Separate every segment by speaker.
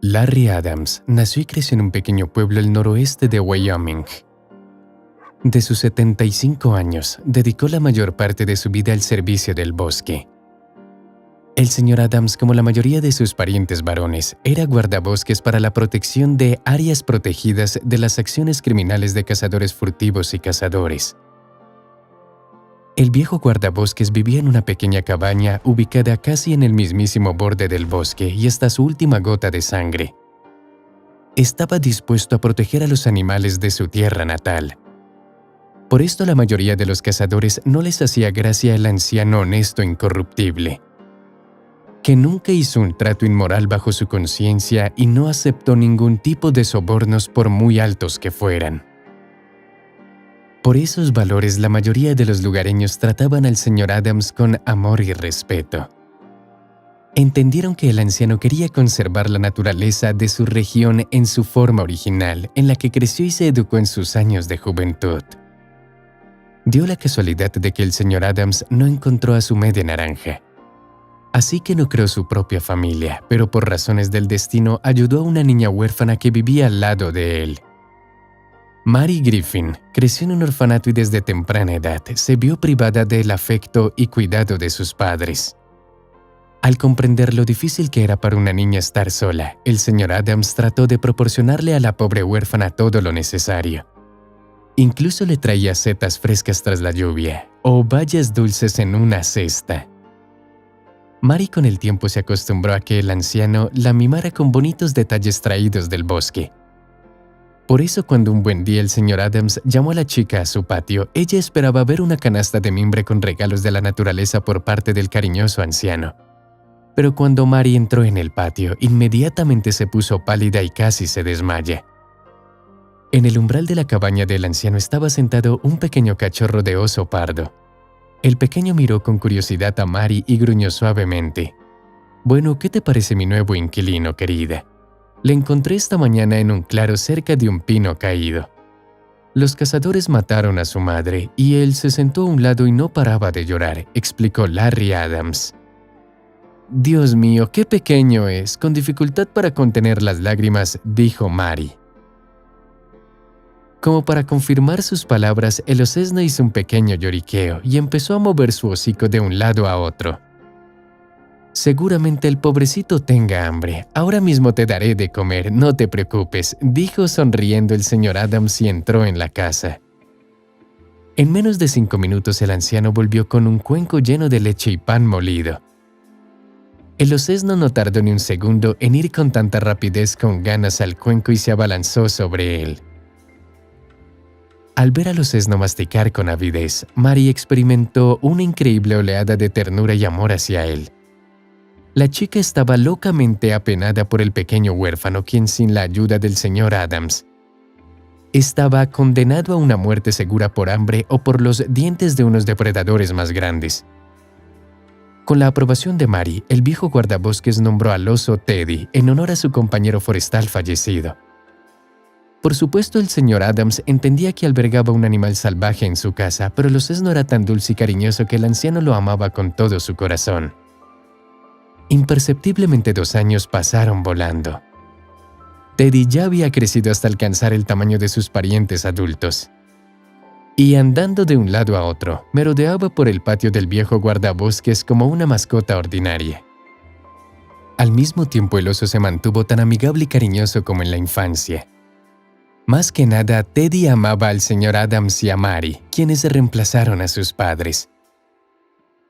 Speaker 1: Larry Adams nació y creció en un pequeño pueblo al noroeste de Wyoming. De sus 75 años, dedicó la mayor parte de su vida al servicio del bosque. El señor Adams, como la mayoría de sus parientes varones, era guardabosques para la protección de áreas protegidas de las acciones criminales de cazadores furtivos y cazadores. El viejo guardabosques vivía en una pequeña cabaña ubicada casi en el mismísimo borde del bosque y hasta su última gota de sangre. Estaba dispuesto a proteger a los animales de su tierra natal. Por esto la mayoría de los cazadores no les hacía gracia el anciano honesto e incorruptible, que nunca hizo un trato inmoral bajo su conciencia y no aceptó ningún tipo de sobornos por muy altos que fueran. Por esos valores, la mayoría de los lugareños trataban al señor Adams con amor y respeto. Entendieron que el anciano quería conservar la naturaleza de su región en su forma original, en la que creció y se educó en sus años de juventud. Dio la casualidad de que el señor Adams no encontró a su media naranja. Así que no creó su propia familia, pero por razones del destino ayudó a una niña huérfana que vivía al lado de él. Mary Griffin creció en un orfanato y desde temprana edad se vio privada del afecto y cuidado de sus padres. Al comprender lo difícil que era para una niña estar sola, el señor Adams trató de proporcionarle a la pobre huérfana todo lo necesario. Incluso le traía setas frescas tras la lluvia o bayas dulces en una cesta. Mary con el tiempo se acostumbró a que el anciano la mimara con bonitos detalles traídos del bosque. Por eso cuando un buen día el señor Adams llamó a la chica a su patio, ella esperaba ver una canasta de mimbre con regalos de la naturaleza por parte del cariñoso anciano. Pero cuando Mary entró en el patio, inmediatamente se puso pálida y casi se desmaya. En el umbral de la cabaña del anciano estaba sentado un pequeño cachorro de oso pardo. El pequeño miró con curiosidad a Mary y gruñó suavemente. «Bueno, ¿qué te parece mi nuevo inquilino, querida? Le encontré esta mañana en un claro cerca de un pino caído. Los cazadores mataron a su madre y él se sentó a un lado y no paraba de llorar», explicó Larry Adams. «Dios mío, qué pequeño es, con dificultad para contener las lágrimas», dijo Mary. Como para confirmar sus palabras, el osesno hizo un pequeño lloriqueo y empezó a mover su hocico de un lado a otro. «Seguramente el pobrecito tenga hambre. Ahora mismo te daré de comer, no te preocupes», dijo sonriendo el señor Adams y entró en la casa. En menos de 5 minutos el anciano volvió con un cuenco lleno de leche y pan molido. El osesno no tardó ni un segundo en ir con tanta rapidez con ganas al cuenco y se abalanzó sobre él. Al ver al osesno masticar con avidez, Mary experimentó una increíble oleada de ternura y amor hacia él. La chica estaba locamente apenada por el pequeño huérfano, quien sin la ayuda del señor Adams estaba condenado a una muerte segura por hambre o por los dientes de unos depredadores más grandes. Con la aprobación de Mary, el viejo guardabosques nombró al oso Teddy en honor a su compañero forestal fallecido. Por supuesto, el señor Adams entendía que albergaba un animal salvaje en su casa, pero el osesno era tan dulce y cariñoso que el anciano lo amaba con todo su corazón. Imperceptiblemente 2 años pasaron volando. Teddy ya había crecido hasta alcanzar el tamaño de sus parientes adultos. Y andando de un lado a otro, merodeaba por el patio del viejo guardabosques como una mascota ordinaria. Al mismo tiempo, el oso se mantuvo tan amigable y cariñoso como en la infancia. Más que nada, Teddy amaba al señor Adams y a Mary, quienes reemplazaron a sus padres.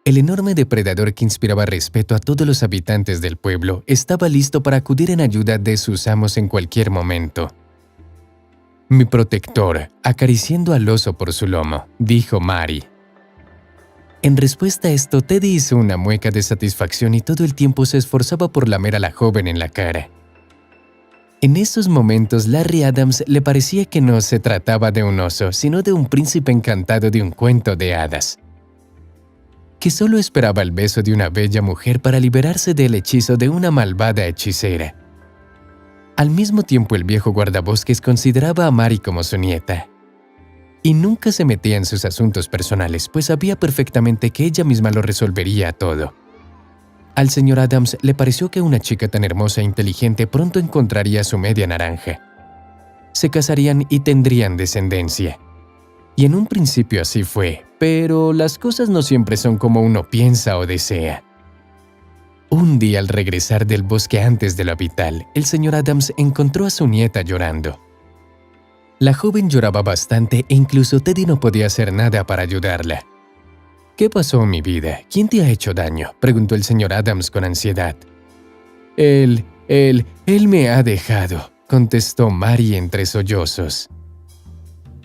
Speaker 1: El enorme depredador que inspiraba respeto a todos los habitantes del pueblo estaba listo para acudir en ayuda de sus amos en cualquier momento. «Mi protector», acariciando al oso por su lomo, dijo Mary. En respuesta a esto, Teddy hizo una mueca de satisfacción y todo el tiempo se esforzaba por lamer a la joven en la cara. En esos momentos, Larry Adams le parecía que no se trataba de un oso, sino de un príncipe encantado de un cuento de hadas, que solo esperaba el beso de una bella mujer para liberarse del hechizo de una malvada hechicera. Al mismo tiempo, el viejo guardabosques consideraba a Mary como su nieta. Y nunca se metía en sus asuntos personales, pues sabía perfectamente que ella misma lo resolvería todo. Al señor Adams le pareció que una chica tan hermosa e inteligente pronto encontraría su media naranja. Se casarían y tendrían descendencia. Y en un principio así fue, pero las cosas no siempre son como uno piensa o desea. Un día al regresar del bosque antes de lo habitual, el señor Adams encontró a su nieta llorando. La joven lloraba bastante e incluso Teddy no podía hacer nada para ayudarla. «¿Qué pasó, mi vida? ¿Quién te ha hecho daño?», preguntó el señor Adams con ansiedad. Él me ha dejado», contestó Mary entre sollozos.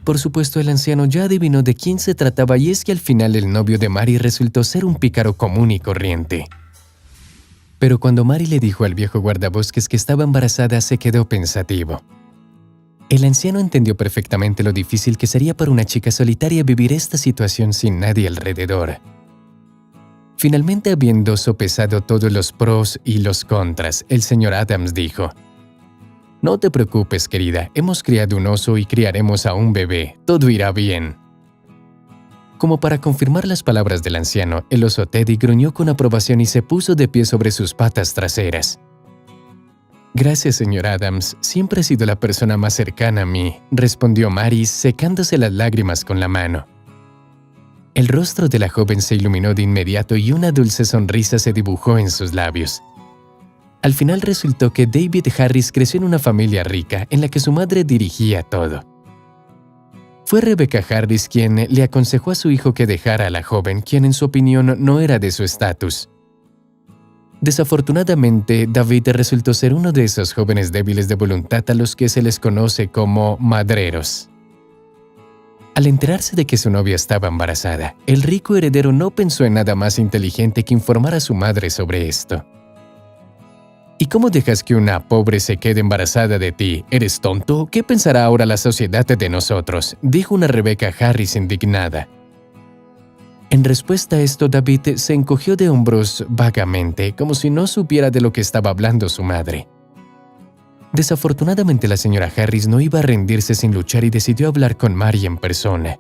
Speaker 1: Por supuesto, el anciano ya adivinó de quién se trataba y es que al final el novio de Mary resultó ser un pícaro común y corriente. Pero cuando Mary le dijo al viejo guardabosques que estaba embarazada, se quedó pensativo. El anciano entendió perfectamente lo difícil que sería para una chica solitaria vivir esta situación sin nadie alrededor. Finalmente, habiendo sopesado todos los pros y los contras, el señor Adams dijo: «No te preocupes, querida, hemos criado un oso y criaremos a un bebé, todo irá bien». Como para confirmar las palabras del anciano, el oso Teddy gruñó con aprobación y se puso de pie sobre sus patas traseras. «Gracias, señor Adams, siempre ha sido la persona más cercana a mí», respondió Mary, secándose las lágrimas con la mano. El rostro de la joven se iluminó de inmediato y una dulce sonrisa se dibujó en sus labios. Al final resultó que David Harris creció en una familia rica en la que su madre dirigía todo. Fue Rebecca Harris quien le aconsejó a su hijo que dejara a la joven, quien en su opinión no era de su estatus. Desafortunadamente, David resultó ser uno de esos jóvenes débiles de voluntad a los que se les conoce como madreros. Al enterarse de que su novia estaba embarazada, el rico heredero no pensó en nada más inteligente que informar a su madre sobre esto. «¿Y cómo dejas que una pobre se quede embarazada de ti? ¿Eres tonto? ¿Qué pensará ahora la sociedad de nosotros?», dijo una Rebecca Harris indignada. En respuesta a esto, David se encogió de hombros vagamente, como si no supiera de lo que estaba hablando su madre. Desafortunadamente, la señora Harris no iba a rendirse sin luchar y decidió hablar con Mary en persona.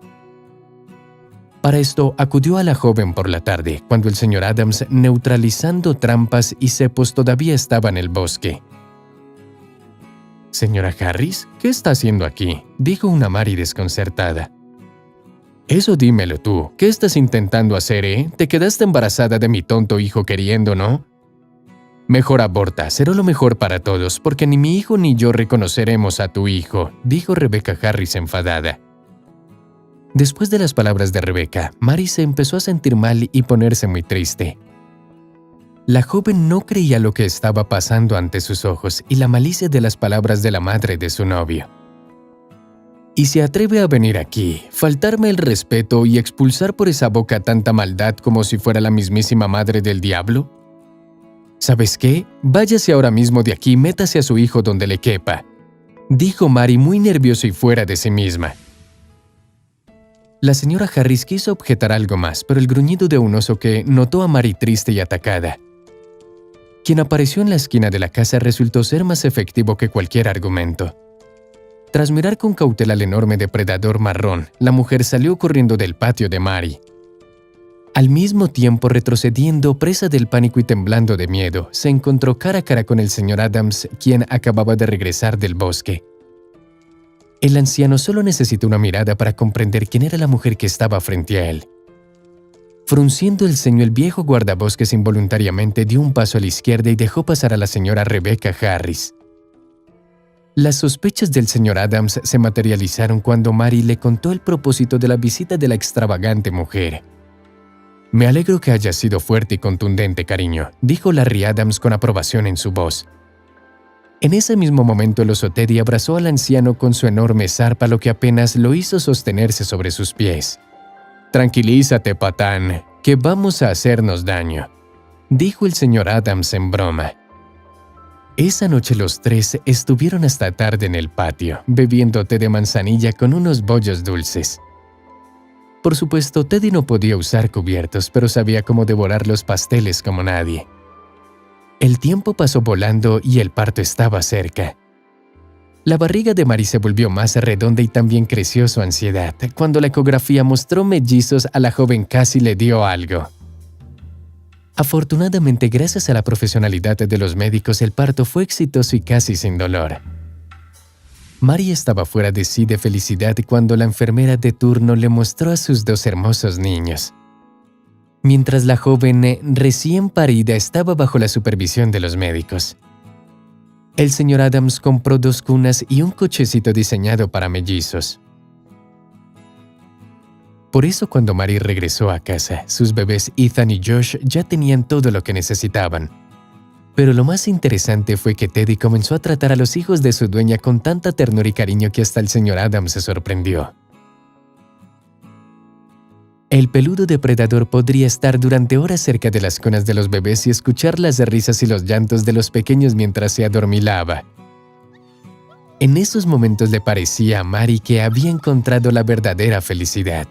Speaker 1: Para esto, acudió a la joven por la tarde, cuando el señor Adams, neutralizando trampas y cepos, todavía estaba en el bosque. «Señora Harris, ¿qué está haciendo aquí?», dijo una Mary desconcertada. «Eso dímelo tú, ¿qué estás intentando hacer, Te quedaste embarazada de mi tonto hijo queriendo, ¿no? Mejor aborta, será lo mejor para todos, porque ni mi hijo ni yo reconoceremos a tu hijo», dijo Rebecca Harris enfadada. Después de las palabras de Rebecca, Mary se empezó a sentir mal y ponerse muy triste. La joven no creía lo que estaba pasando ante sus ojos y la malicia de las palabras de la madre de su novio. «¿Y se atreve a venir aquí, faltarme el respeto y expulsar por esa boca tanta maldad como si fuera la mismísima madre del diablo? ¿Sabes qué? Váyase ahora mismo de aquí y métase a su hijo donde le quepa», dijo Mary muy nerviosa y fuera de sí misma. La señora Harris quiso objetar algo más, pero el gruñido de un oso que notó a Mary triste y atacada, quien apareció en la esquina de la casa, resultó ser más efectivo que cualquier argumento. Tras mirar con cautela al enorme depredador marrón, la mujer salió corriendo del patio de Mary. Al mismo tiempo, retrocediendo, presa del pánico y temblando de miedo, se encontró cara a cara con el señor Adams, quien acababa de regresar del bosque. El anciano solo necesitó una mirada para comprender quién era la mujer que estaba frente a él. Frunciendo el ceño, el viejo guardabosques involuntariamente dio un paso a la izquierda y dejó pasar a la señora Rebecca Harris. Las sospechas del señor Adams se materializaron cuando Mary le contó el propósito de la visita de la extravagante mujer. «Me alegro que haya sido fuerte y contundente, cariño», dijo Larry Adams con aprobación en su voz. En ese mismo momento, el oso Teddy abrazó al anciano con su enorme zarpa, lo que apenas lo hizo sostenerse sobre sus pies. «Tranquilízate, patán, que vamos a hacernos daño», dijo el señor Adams en broma. Esa noche los tres estuvieron hasta tarde en el patio, bebiendo té de manzanilla con unos bollos dulces. Por supuesto, Teddy no podía usar cubiertos, pero sabía cómo devorar los pasteles como nadie. El tiempo pasó volando y el parto estaba cerca. La barriga de Mary se volvió más redonda y también creció su ansiedad. Cuando la ecografía mostró mellizos, a la joven casi le dio algo. Afortunadamente, gracias a la profesionalidad de los médicos, el parto fue exitoso y casi sin dolor. Mary estaba fuera de sí de felicidad cuando la enfermera de turno le mostró a sus 2 hermosos niños. Mientras la joven recién parida estaba bajo la supervisión de los médicos. El señor Adams compró 2 cunas y un cochecito diseñado para mellizos. Por eso, cuando Mary regresó a casa, sus bebés Ethan y Josh ya tenían todo lo que necesitaban. Pero lo más interesante fue que Teddy comenzó a tratar a los hijos de su dueña con tanta ternura y cariño que hasta el señor Adams se sorprendió. El peludo depredador podría estar durante horas cerca de las cunas de los bebés y escuchar las risas y los llantos de los pequeños mientras se adormilaba. En esos momentos le parecía a Mary que había encontrado la verdadera felicidad.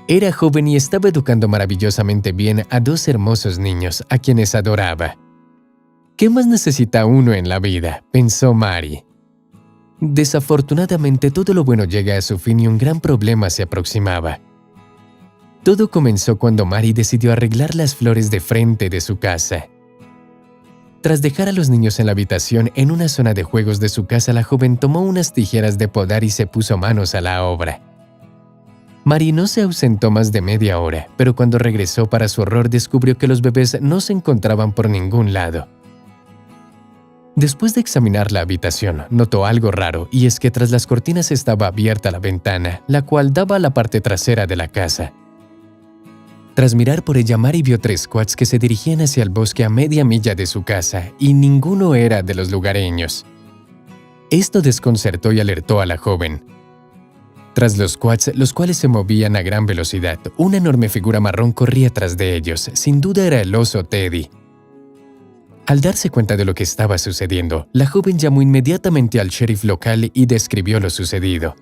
Speaker 1: Era joven y estaba educando maravillosamente bien a 2 hermosos niños a quienes adoraba. ¿Qué más necesita uno en la vida?, pensó Mary. Desafortunadamente, todo lo bueno llega a su fin y un gran problema se aproximaba. Todo comenzó cuando Mary decidió arreglar las flores de frente de su casa. Tras dejar a los niños en la habitación en una zona de juegos de su casa, la joven tomó unas tijeras de podar y se puso manos a la obra. Mary no se ausentó más de media hora, pero cuando regresó, para su horror, descubrió que los bebés no se encontraban por ningún lado. Después de examinar la habitación, notó algo raro, y es que tras las cortinas estaba abierta la ventana, la cual daba a la parte trasera de la casa. Tras mirar por ella, Mary vio 3 squats que se dirigían hacia el bosque a media milla de su casa, y ninguno era de los lugareños. Esto desconcertó y alertó a la joven. Tras los squats, los cuales se movían a gran velocidad, una enorme figura marrón corría tras de ellos. Sin duda era el oso Teddy. Al darse cuenta de lo que estaba sucediendo, la joven llamó inmediatamente al sheriff local y describió lo sucedido.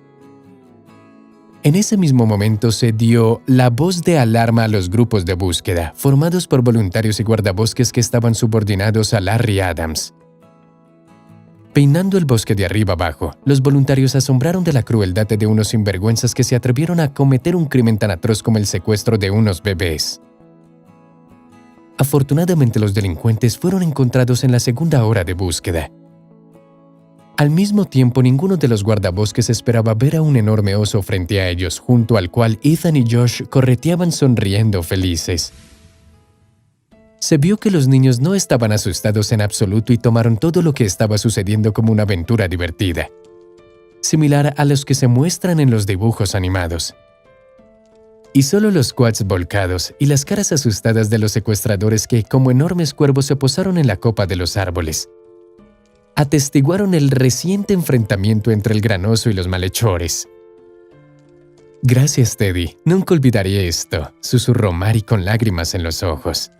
Speaker 1: En ese mismo momento se dio la voz de alarma a los grupos de búsqueda, formados por voluntarios y guardabosques que estaban subordinados a Larry Adams. Peinando el bosque de arriba abajo, los voluntarios asombraron de la crueldad de unos sinvergüenzas que se atrevieron a cometer un crimen tan atroz como el secuestro de unos bebés. Afortunadamente, los delincuentes fueron encontrados en la segunda hora de búsqueda. Al mismo tiempo, ninguno de los guardabosques esperaba ver a un enorme oso frente a ellos, junto al cual Ethan y Josh correteaban sonriendo felices. Se vio que los niños no estaban asustados en absoluto y tomaron todo lo que estaba sucediendo como una aventura divertida, similar a los que se muestran en los dibujos animados. Y solo los quads volcados y las caras asustadas de los secuestradores que, como enormes cuervos, se posaron en la copa de los árboles, atestiguaron el reciente enfrentamiento entre el gran oso y los malhechores. «Gracias, Teddy. Nunca olvidaré esto», susurró Mary con lágrimas en los ojos.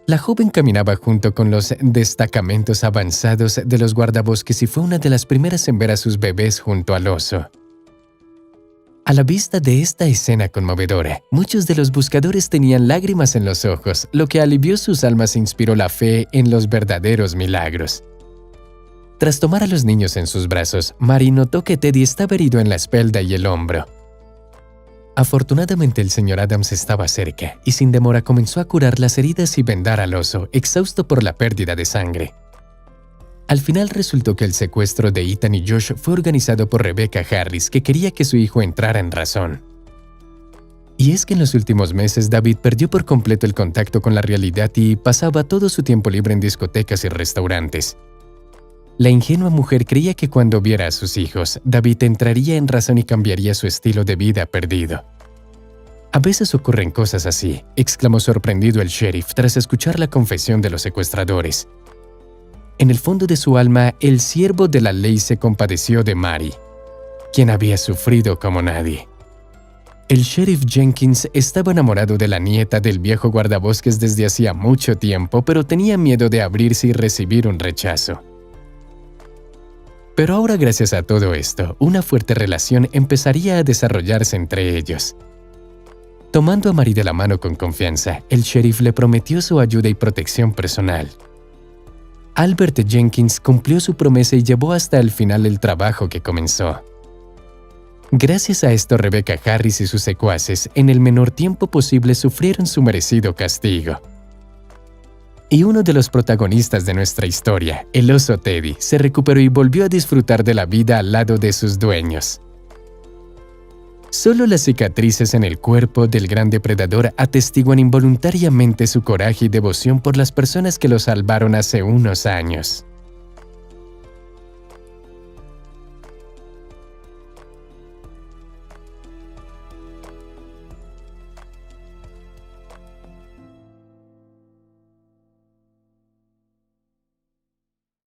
Speaker 1: La joven caminaba junto con los destacamentos avanzados de los guardabosques y fue una de las primeras en ver a sus bebés junto al oso. A la vista de esta escena conmovedora, muchos de los buscadores tenían lágrimas en los ojos, lo que alivió sus almas e inspiró la fe en los verdaderos milagros. Tras tomar a los niños en sus brazos, Mary notó que Teddy estaba herido en la espalda y el hombro. Afortunadamente, el señor Adams estaba cerca y sin demora comenzó a curar las heridas y vendar al oso, exhausto por la pérdida de sangre. Al final resultó que el secuestro de Ethan y Josh fue organizado por Rebecca Harris, que quería que su hijo entrara en razón. Y es que en los últimos meses David perdió por completo el contacto con la realidad y pasaba todo su tiempo libre en discotecas y restaurantes. La ingenua mujer creía que cuando viera a sus hijos, David entraría en razón y cambiaría su estilo de vida perdido. «A veces ocurren cosas así», exclamó sorprendido el sheriff tras escuchar la confesión de los secuestradores. En el fondo de su alma, el siervo de la ley se compadeció de Mary, quien había sufrido como nadie. El sheriff Jenkins estaba enamorado de la nieta del viejo guardabosques desde hacía mucho tiempo, pero tenía miedo de abrirse y recibir un rechazo. Pero ahora, gracias a todo esto, una fuerte relación empezaría a desarrollarse entre ellos. Tomando a Mary de la mano con confianza, el sheriff le prometió su ayuda y protección personal. Albert Jenkins cumplió su promesa y llevó hasta el final el trabajo que comenzó. Gracias a esto, Rebecca Harris y sus secuaces, en el menor tiempo posible, sufrieron su merecido castigo. Y uno de los protagonistas de nuestra historia, el oso Teddy, se recuperó y volvió a disfrutar de la vida al lado de sus dueños. Solo las cicatrices en el cuerpo del gran depredador atestiguan involuntariamente su coraje y devoción por las personas que lo salvaron hace unos años.